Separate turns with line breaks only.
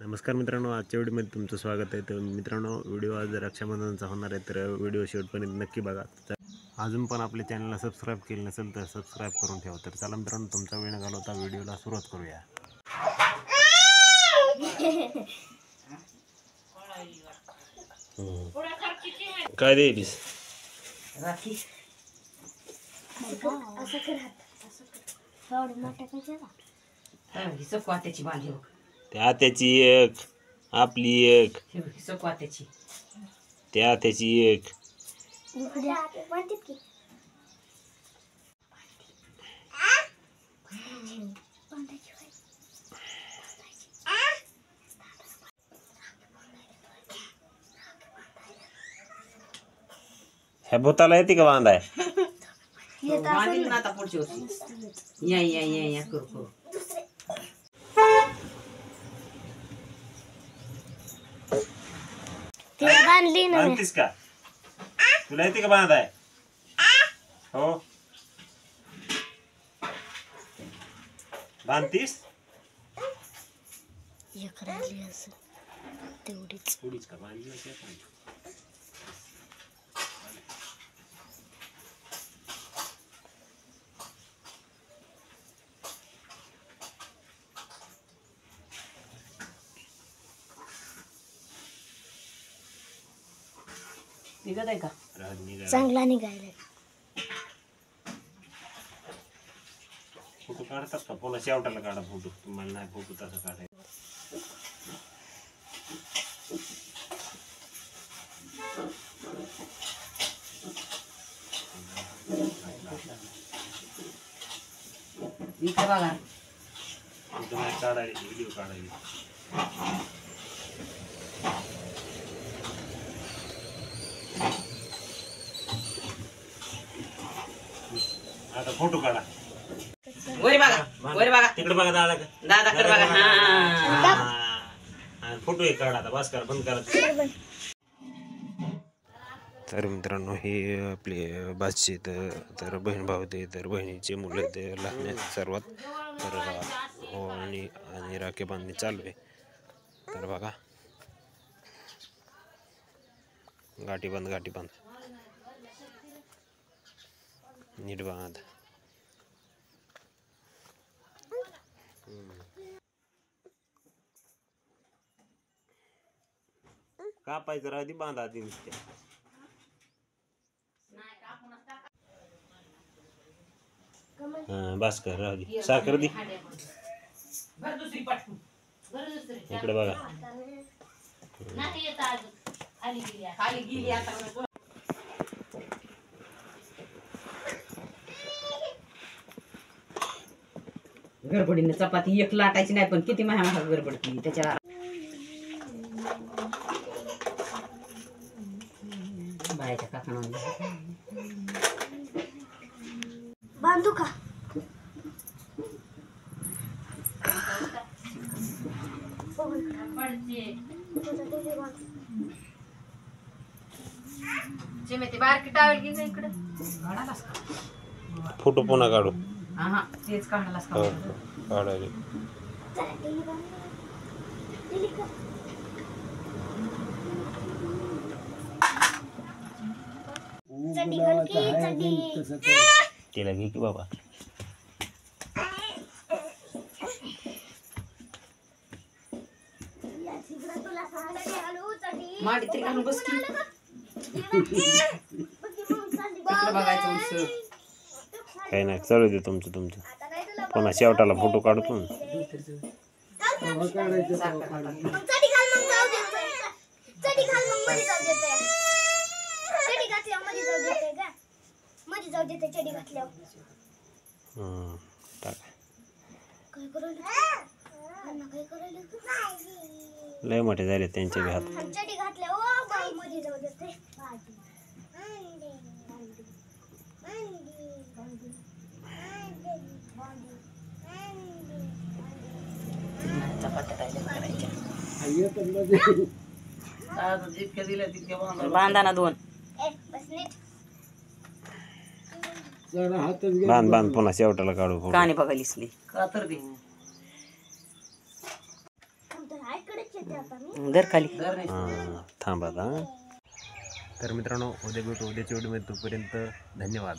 नमस्कार मित्रांनो, आजच्या व्हिडिओमध्ये तुमचं स्वागत आहे. तर मित्रांनो, व्हिडिओ आज रक्षाबंधनाचा होणार आहे, तर व्हिडिओ शेवटपर्यंत नक्की बघा. तर अजून पण आपल्या चॅनलला सबस्क्राईब केलं नसेल तर सबस्क्राईब करून ठेवा. तर चला मित्रांनो, तुमचा वेळ न घालवता व्हिडिओला सुरुवात करूया. काय देईस
राखी
असं एवढं मोठं
हिचं क्वात्याची बांधली बघ.
त्या त्याची एक, आपली एक,
हिचं क्वात्याची
त्या त्याची एक. ह्या भूताला येते का बांधाय?
बांधील ना आता पुढच्या वर्षी. या या या या करू करू.
बांधली ना
बांधतीस का? तुला येते का बांधाय? हो, बांधतीस?
एक राहिली असं तेवढीच.
थोडीच का बांधली नाही का?
निघत आहे का?
चांगला निघायला.
फोटो काढतात का? पुन्हा शेवटाला काढा फोटो. तुम्हाला नाही फोटो तसं काढायचं.
इकडे बघा.
फोटो नाही काढायला, व्हिडिओ काढायला. आता फोटो काढा.
वर बघा, वर बघा.
तिकडे बघा दादा.
दादाकडे बघा. हा
फोटो एक काढा. आता बस करा, बंद करा. तर मित्रांनो, हे आपले बादशे तर बहीण भाऊ ते तर बहिणीचे मुलं ते लहान आहेत सर्वात. तर हो, आणि राखे बांधणे चालू आहे. तर बघा, गाठी बांध, गाठी बांध, नीट बांध. कापायचं राहते, बांधा आधी नुसत्या. बस कर, राहू दे. साखर दे. इकडे बघा.
गडबडीने चपाती एक लाटायची नाही, पण किती महाग गडबड केली त्याच्या. बायाच्या काकांना
बांधू का?
बारकी टावेल की इकडे काढालास का?
फोटो पुन्हा काढू.
हा तेच काढालास का?
काढायला तिला घे की बाबा.
माडी तरी घालून बस की. इकडे बघायचं उंच.
काही नाही, चालू दे तुमचं. पुन्हा शेवटाला फोटो काढतो ना. लय मोठे झाले त्यांचे बी हात.
बांधा ना दोन.
बांध बांध, पुन्हा शेवटाला काढू.
काने बघायलीस का तर दे. दर खाली
हां थांबा आता. तर मित्रांनो उद्या भेटू उद्याच्या व्हिडिओमध्ये. तोपर्यंत धन्यवाद.